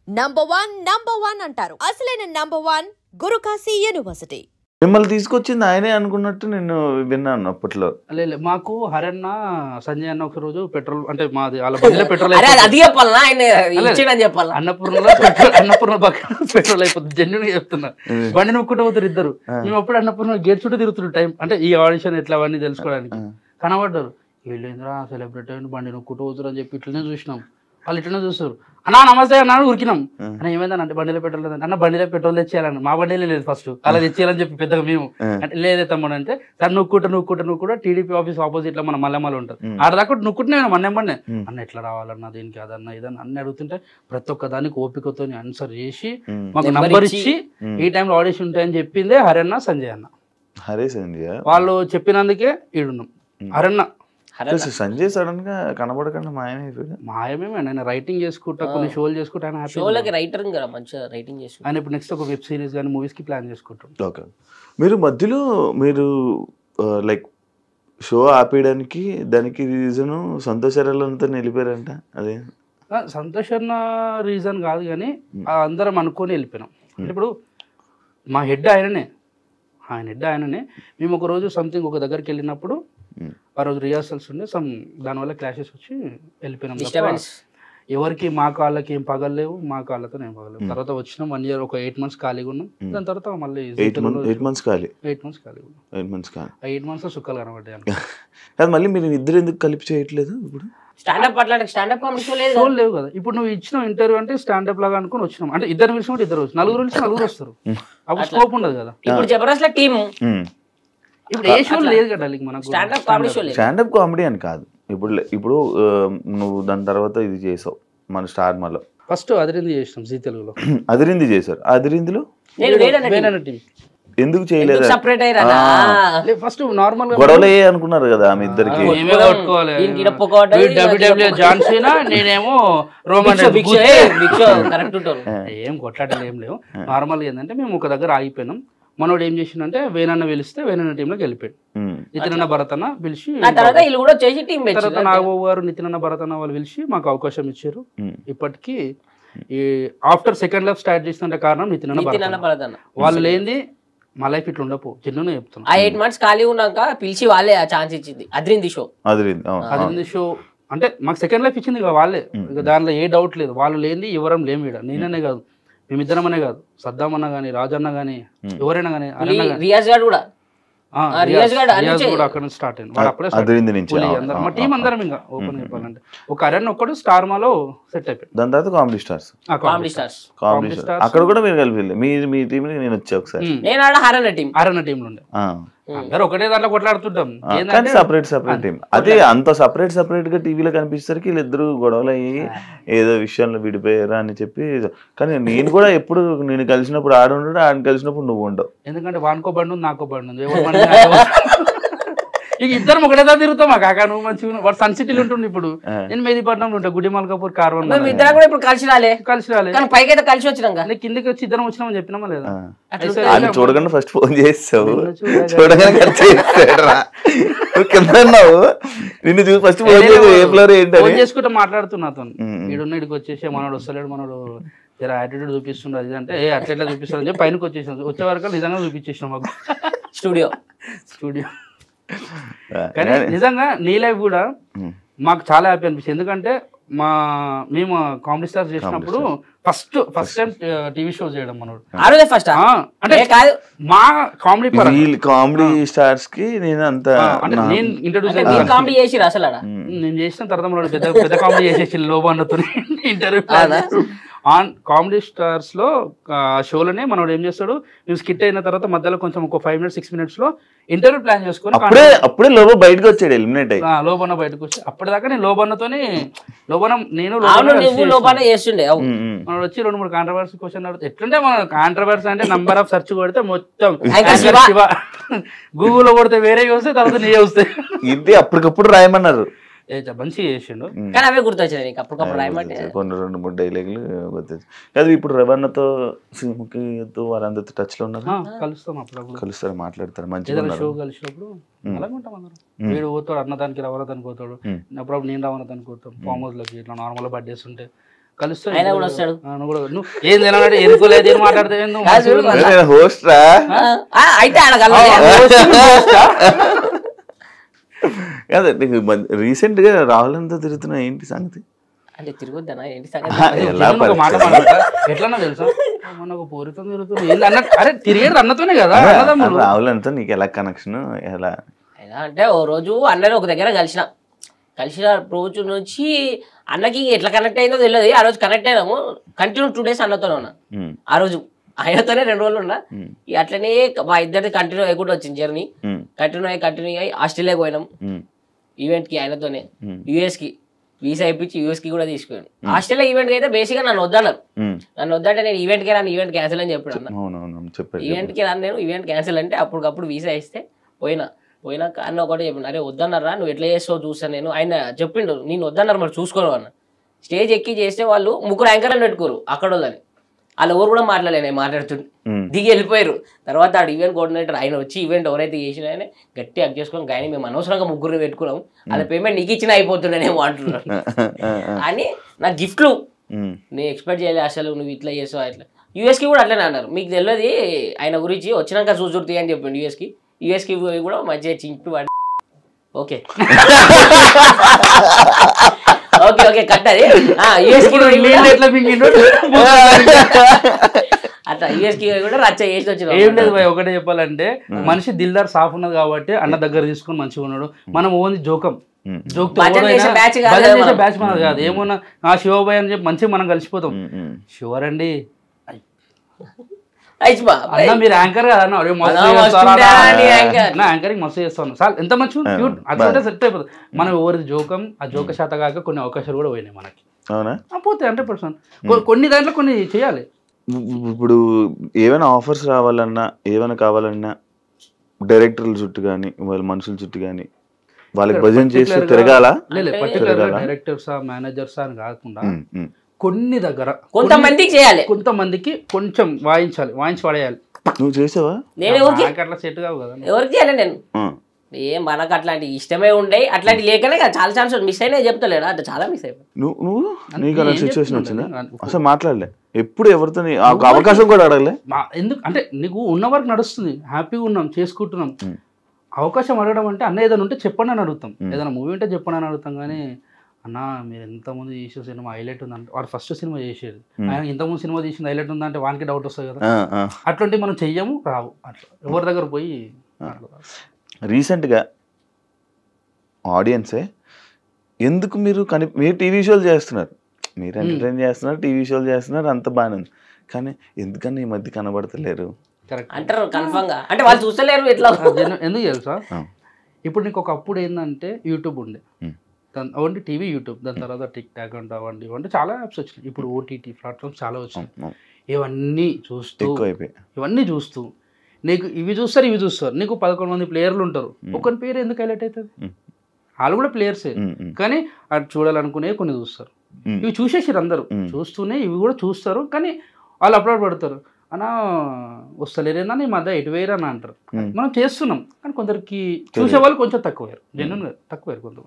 Number one అంటారు. అసలైన number one Guru Kashi university. మిమ్మల్ని తీసుకొచ్చింది ఆయనే అనుకున్నట్టు నేను విన్నాను అప్పట్లో. లేదు మాకు హరన్న సంజయ్ అన్న ఒక రోజు పెట్రోల్ అంటే మాది వాళ్ళ బండిలో పెట్రోల్ అన్నపూర్ణ పక్కన పెట్రోల్ అయిపోతుంది. జెన్యున్ చెప్తున్నా, బండి నొక్కుంటూ పోతారు ఇద్దరు. మేము అప్పుడు అన్నపూర్ణ గేట్ చుట్టూ తిరుగుతున్నారు టైం అంటే ఈ ఆడిషన్ ఎట్లా అవన్నీ తెలుసుకోవడానికి. కనబడ్డారు, వీళ్ళేంద్రా సెలబ్రిటీ అని బండి నొక్కుంటూ పోతారు అని చెప్పి ఇట్లనే చూసినాం. వాళ్ళు ఇట్లనే చూస్తారు. అన్నా నమస్తే అన్నా ఉరికినాం. అన్న ఏమైందని అంటే బండిలో పెట్రోల్ లేదంటే అన్న బండిలో పెట్రోల్ తెచ్చేయాలని. మా బండిలో లేదు ఫస్ట్, అలా తెచ్చేయాలని చెప్పి పెద్దగా మేము అంటే లేదే తమ్ముడు అంటే సార్ నువ్వు కూడా టీడీపీ ఆఫీస్ ఆపోజిట్ లో మన మల్లెమల్ల ఉంటుంది. ఆడదాకా నువ్వుకుంటే నేను మన్నెమ్మనే అన్న ఎట్లా రావాలన్నా దీనికి అదన్నా ఇదన్నా అన్ని అడుగుతుంటే ప్రతి ఒక్క దానికి ఓపికతో ఆన్సర్ చేసి మాకు నంబర్ ఇచ్చి ఈ టైంలో ఆడిషన్ ఉంటాయని చెప్పిందే హరన్న సంజయ్ అన్న. హరే సంజయ్ వాళ్ళు చెప్పినందుకే ఈడున్నాం. హరన్న సంజయ్ సడన్ గా కనబడకుండా మాయమేమే ఆయన రైటింగ్ చేసుకుంటా కొన్ని షోలు చేసుకుంటా ఆయన ఇప్పుడు నెక్స్ట్ ఒక వెబ్ సిరీస్ కానీ మూవీస్ కి ప్లాన్ చేసుకుంటాం. ఓకే, మీరు మధ్యలో మీరు లైక్ షో ఆపేయడానికి దానికి రీజన్ సంతోష్ అరంతా నిలిపారంట. అదే సంతోష్ అన్న రీజన్ కాదు కానీ అందరం అనుకొని వెళ్ళిపోయినాం. ఇప్పుడు మా హెడ్ ఆయననే మేము ఒక రోజు సంథింగ్ ఒక దగ్గరికి వెళ్ళినప్పుడు ఆ రోజు రిహార్సల్స్ ఉండే దానివల్ల క్లాషెస్ వచ్చి వెళ్ళిపోయినాం. ఎవరికి మా కాళ్ళకి ఏం పగలేవు, మా కాళ్ళతో ఏం పగలేవు. తర్వాత వచ్చినాం 1 year ఒక 8 months ఖాళీగా ఉన్నాం. దాని తర్వాత మళ్ళీ 8 months ఖాళీ 8 months సుక్కలు కనబడ్డాయి. మళ్ళీ మీరు ఇద్దరు ఎందుకు కలిపి చేయట్లేదు? ఇప్పుడు షో లేవు కదా. ఇప్పుడు నువ్వు ఇచ్చిన ఇంటర్వ్యూ అంటే స్టాండప్ లాగా అనుకుని వచ్చినాం అంటే ఇద్దరు పిలిచినప్పుడు ఇద్దరు వచ్చి నలుగురు వస్తారు. అప్పుడు స్కోప్ ఉండదు కదా. ఇప్పుడు ఏ షో లేదు కదా మనకు స్టాండప్ కామెడీ అని కాదు. ఇప్పుడు నువ్వు దాని తర్వాత ఇది చేసావు మన స్టార్ మాలో. ఫస్ట్ అదిరింది చేసినాం జీ తెలుగులో. అదిరింది చేశారు. అదిరిందిలో ఎందుకు చేయలేదు? ఫస్ట్ నార్మల్ గొడవలు అనుకున్నారు కదా మీ ఇద్దరికి. జాన్ సీనా నేనేమో రోమన్ ఏం కొట్లాటలు ఏం లేవు. నార్మల్ ఏంటంటే మేము ఒక దగ్గర ఆగిపోయినాం. మనోడు ఏం చేసిందంటే వేనన్న పిలిస్తే వేనన్న టీంలోకి వెళ్ళిపోయాడు. నితిన్ భరతన్న పిలిచి తర్వాత నాగబాబు గారు నితిన్ భరతన్న వాళ్ళు పిలిచి మాకు అవకాశం ఇచ్చారు. ఇప్పటికీ ఈ ఆఫ్టర్ సెకండ్ లైఫ్ స్టార్ట్ చేసిన కారణం నితిన్ భరతన్న. వాళ్ళు లేనిది మా లైఫ్ ఇట్లా ఉండపో చిన్న చెప్తున్నా. 8 months ఖాళీ ఉన్నాక పిలిచి వాళ్ళే ఆ ఛాన్స్ ఇచ్చింది. అదిరింది షో అంటే మాకు సెకండ్ లైఫ్ ఇచ్చింది వాళ్ళే. దానిలో ఏ డౌట్ లేదు. వాళ్ళు లేనిది ఎవరం లేము. ఈడ నేననే కాదు, మేమిద్దరమనే కాదు, సద్దాం అన్న గానీ రాజన్న గానీ ఎవరైనా గానీ రియాజ్ గారు కూడా అక్కడ నుంచి స్టార్ట్ అయింది. మా టీం అందరం ఇంకా ఓపెన్ చెప్పాలంటే ఒక అరణ్ ఒక్కడు స్టార్ మాలో సెట్ అయిపోయింది. దాని తర్వాత కామెడీ స్టార్స్ అక్కడ కూడా మీరు కలిపి మీ టీం నేను వచ్చా ఒకసారి. హరన్న టీం నుండి అందరూ ఒకటే దాంట్లో కొట్లాడుతుంటాం. Separate team. అదే అంత సపరేట్ గా టీవీలో కనిపిస్తేసరికి వీళ్ళిద్దరు గొడవలు అయ్యి ఏదో విషయంలో విడిపోయారా అని చెప్పి. కానీ నేను కూడా ఎప్పుడు నేను కలిసినప్పుడు ఆడుంటాడు, ఆడిని కలిసినప్పుడు నువ్వు ఉండవు. ఎందుకంటే వానికో బండి ఉంది, నాకో బండి ఉంది. ఇక ఇద్దరం ఒకటే దాకా తిరుగుతాం. మా కాకా నువ్వు మంచిగా వాడు సన్ సిటీలో ఉంటుంది. ఇప్పుడు నేను మెహదీపట్నంలో ఉంటా, గుడి మల్కాపూర్ కార్వన్. కలిసి రాలే పైకి కలిసి వచ్చినాక కిందకి వచ్చి ఇద్దరం వచ్చినామని చెప్పినామా లేదా? చూడగానే ఫస్ట్ ఫోన్ చేస్తావు, చూడగానే నిన్ను చూసి ఫస్ట్ ఫోన్ చేసుకుంటా మాట్లాడుతున్నా. ఈడున్న ఇడికి వచ్చేసి మనోడు వస్తలేడు, మనోడు జర యాటిట్యూడ్ చూపిస్తుండే అది అంటే అట్లా చూపిస్తాడు అని చెప్పి పైనకి వచ్చేసాం. వచ్చే వరకు నిజంగా చూపించేసినాం మాకు స్టూడియో. కానీ నిజంగా నీ లైఫ్ కూడా మాకు చాలా హ్యాపీ అనిపిస్తుంది. ఎందుకంటే మేము కామెడీ స్టార్స్ చేసినప్పుడు ఫస్ట్ టైం టీవీ షో చేయడం మనోడు అంటే మా కామెడీ స్టార్స్ కి నేను ఇంట్రడ్యూస్ నేను చేసిన తర్వాత మనోడు పెద్ద కామెడీ చేసేసి లోబాన్నతో ఇంటర్వ్యూ ఆన్ కామెడీ స్టార్స్ లో షోలోనే మనోడు ఏం చేస్తాడు, మేము స్కిట్ అయిన తర్వాత మధ్యలో కొంచెం ఒక 5 minutes 6 minutes లో ఇంటర్వ్యూ ప్లాన్ చేసుకుని అప్పుడే లోబో బయటకు వచ్చాడు, ఎలిమినేట్ అయ్యి. లోబన్న బయటకు వచ్చి అప్పటిదాకా నేను లోబన్నతోని నేను చేస్తుండే. మనోడు వచ్చి 2-3 కాంట్రవర్సీ క్వశ్చన్ అడుగుతా. ఎట్లుంటే మన కాంట్రవర్సీ అంటే నంబర్ ఆఫ్ సెర్చ్ కొడితే మొత్తం గూగుల్లో కొడితే వేరే వస్తాయి, తర్వాత నీ వస్తాయి. ఇది అప్పటికప్పుడు రాయమన్నారు, మంచిగా చేసిండు. కానీ అవే గుర్తొచ్చాయి అప్పటికప్పుడు రాయమంటే. 2-3 డైలాగులు గుర్తొచ్చాయి. అది ఇప్పుడు రవణతో సింహతో వాళ్ళందరితో టచ్ లో ఉన్నారు, కలుస్తాం అప్పుడప్పుడు, కలుస్తారు, మాట్లాడతారు. మంచిగా షో కలిసినప్పుడు అలాగే ఉంటాం అందరం. వీడు పోతాడు అన్నదానికి రవణదానికి పోతాడు, అప్పుడప్పుడు నేను రవణదానికి పోతాం. ఫామ్ హౌస్ లోకి ఇట్లా నార్మల్ బర్త్డేస్ ఉంటే కలుస్తావు ఆయన కూడా వస్తాడు. నువ్వు ఏం తినాలంటే ఎరుకోలేదు ఏం మాట్లాడతావు నువ్వు హోస్ట్ రా అయితే అడగల అదే నీకు రీసెంట్ గా రావాలంతా తిరుగుతున్నా ఏంటి సంగతి అంటే తిరగొద్దనా ఏంటి సంగతి? ఎలా ఒక మాట మాట్లాడతా ఎట్లన్నా తెలుసా మొన్న ఒక పోరితో తిరుగుతుంది ఏంది అన్న అరే తిరిగేది అన్నతోనే కదా అన్నదమ్ములు. రావాలంతా నీకు ఎలా కనెక్షన్ ఎలా ఎలా అంటే ఓ రోజు అన్నని ఒక దగ్గర కలిసిన రోజు నుంచి అన్నకి ఎట్లా కనెక్ట్ అయిందో తెలియదు. ఆ రోజు కనెక్ట్ అయినాము, కంటిన్యూ 2 days అన్నతోనే ఉన్నా. ఆ రోజు ఆయనతోనే 2 రోజులు ఉన్నా. అట్లనే మా ఇద్దరిది కంటిన్యూ అయ్యకుండా వచ్చింది జర్నీ. కంటిన్యూ అయ్యి ఆస్ట్రేలియాకి పోయినాం ఈవెంట్ కి ఆయనతోనే. యూఎస్ కి వీసా ఇప్పించి యూఎస్ కి కూడా తీసుకున్నాను. ఆస్ట్రేలియా ఈవెంట్ కి అయితే బేసిక్ గా నన్ను వద్దన్నారు. నన్ను వద్దంటే నేను ఈవెంట్ కి రాను, ఈవెంట్ క్యాన్సిల్ అని చెప్పాడు అన్న. ఈవెంట్ కి రాను నేను, ఈవెంట్ క్యాన్సిల్ అంటే అప్పటికప్పుడు వీసా ఇస్తే పోయినాక అన్న ఒకటే చెప్పిండు, అరే వద్దన్నారా నువ్వు ఎట్లా చేస్తావు చూస్తాను నేను. ఆయన చెప్పిండు నేను వద్దన్నారు మరి చూసుకోను అన్న. స్టేజ్ ఎక్కి చేస్తే వాళ్ళు 3 యాంకర్లను పెట్టుకోరు అక్కడ వాళ్ళని, వాళ్ళ ఎవరు కూడా మాట్లాడలేను మాట్లాడుతుండే దిగి వెళ్ళిపోయారు. తర్వాత ఆడు ఈవెంట్ కోఆర్డినేటర్ ఆయన వచ్చి ఈవెంట్ ఎవరైతే చేసినా ఆయన గట్టి అక్ చేసుకొని కానీ మేము అనవసరంగా 3 పెట్టుకున్నాం, వాళ్ళ పేమెంట్ నీకు ఇచ్చినా అయిపోతుండేమో అంటున్నాడు. అని నా గిఫ్ట్లు నేను ఎక్స్పెక్ట్ చేయలేదు అసలు, నువ్వు ఇట్లా చేసావు అట్లా. యూఎస్కి కూడా అట్లనే అన్నారు, మీకు తెలియదు ఆయన గురించి వచ్చినాక చూసుర్తి అని చెప్పిండు. యూఎస్కి కూడా మంచిగా చింపి వాడి ఓకే ఓకే ఓకే కట్టది అట్లా యూఎస్కి కూడా రచ్చ చేసి వచ్చిన. ఏం లేదు భయ్, ఒకటే చెప్పాలంటే మనిషి దిల్దార్ సాఫ్ ఉన్నది కాబట్టి అన్న దగ్గర తీసుకొని మంచిగా ఉన్నాడు. మనం ఓన్లీ జోక్ బ్యాచ్ మనది కాదు. ఏమన్నా ఆ శివబాయ్ అని చెప్పి మంచిగా మనం కలిసిపోతాం. షూర్ అండి అన్న మీరు యాంకర్ కదా అన్న, యాంకరింగ్ మస్తు చేస్తాను సార్, ఎంత మంచి క్యూట్ అట్లా సెట్ అయిపోతుంది. మనం ఎవరిది జోకం ఆ జోక శాత కాక కొన్ని అవకాశాలు కూడా పోయినాయి మనకి. అవునా పోతే 100% కొన్ని దాంట్లో కొన్ని చేయాలి. ఇప్పుడు ఏమైనా ఆఫర్స్ రావాలన్నా ఏమైనా కావాలన్నా డైరెక్టర్ల చుట్టూ కానీ వాళ్ళ మనుషుల చుట్టూ కానీ వాళ్ళకి భజన చేస్తూ తిరగాల. పర్టికులర్ డైరెక్టర్సా మేనేజర్సా అని కాకుండా కొన్ని దగ్గర కొంతమందికి చేయాలి, కొంతమందికి కొంచెం వాయించి పడేయాలి. నువ్వు చేసావా? నేను అట్లా సెట్ కావు కదా. ఎవరికి చేయాలి నేను ఏం మనకు అట్లాంటి ఇష్టమే ఉండే అట్లాంటి లేకనే చాలా ఛాన్స్ మిస్ అయినా చెప్తలేడు అంటే చాలా మిస్ అయిపోయి. నువ్వు నీకు అలా సిచ్యువేషన్ వచ్చిందా? అసలు మాట్లాడలే ఎప్పుడు ఎవరితో అవకాశం కూడా అడగలే? ఎందుకు అంటే నీకు ఉన్న వరకు నడుస్తుంది, హ్యాపీగా ఉన్నాం చేసుకుంటున్నాం. అవకాశం అడగడం అంటే అన్న ఏదైనా ఉంటే చెప్పండి అని అడుగుతాం, ఏదైనా మూవీ ఉంటే చెప్పండి అని అడుగుతాం. కానీ అన్న మీరు ఎంతమంది చేసే సినిమా హైలైట్ ఉందంటే వాడు ఫస్ట్ సినిమా చేసేది, ఆయన ఇంతకుముందు సినిమా చేసింది హైలైట్ ఉందంటే వానికి డౌట్ వస్తుంది కదా. అట్లాంటివి మనం చెయ్యము రావు అట్లా ఎవరి దగ్గర పోయి. రీసెంట్గా ఆడియన్సే ఎందుకు మీరు టీవీ షోలు చేస్తున్నారు, మీరు ఎంటర్టైన్ చేస్తున్నారు, టీవీ షోలు చేస్తున్నారు, అంత బాగానే ఉంది. కానీ ఎందుకని ఈ మధ్య కనబడతలేరు అంటారు కన్ఫర్మ్ గా, అంటే వాళ్ళు చూస్తలేరు ఎట్లా. ఎందుకు తెలుసా, ఇప్పుడు నీకు ఒకప్పుడు ఏంటంటే యూట్యూబ్ ఉండే, ఓన్లీ టీవీ యూట్యూబ్, దాని తర్వాత టిక్ టాక్ అంటే అవండి అంటే చాలా యాప్స్ వచ్చినాయి. ఇప్పుడు ఓటీటీ ప్లాట్ఫామ్స్ చాలా వచ్చినాయి. ఇవన్నీ చూస్తూ నీకు ఇవి చూస్తారు. నీకు 11 మంది ప్లేయర్లు ఉంటారు, ఒకరి పేరు ఎందుకు హైలైట్ అవుతుంది? వాళ్ళు కూడా ప్లేయర్సే, కానీ అది చూడాలనుకునే కొన్ని చూస్తారు. ఇవి చూసేసారు అందరూ, చూస్తూనే ఇవి కూడా చూస్తారు. కానీ వాళ్ళు అప్లోడ్ పడతారు, అన్నా వస్తలేరేనా నీ మధ్య ఎటు వేయరా అని అంటారు. మనం చేస్తున్నాం కానీ కొందరికి చూసే వాళ్ళు కొంచెం తక్కువయ్యారు, జెన్యున్గా తక్కువయ్యారు కొంత.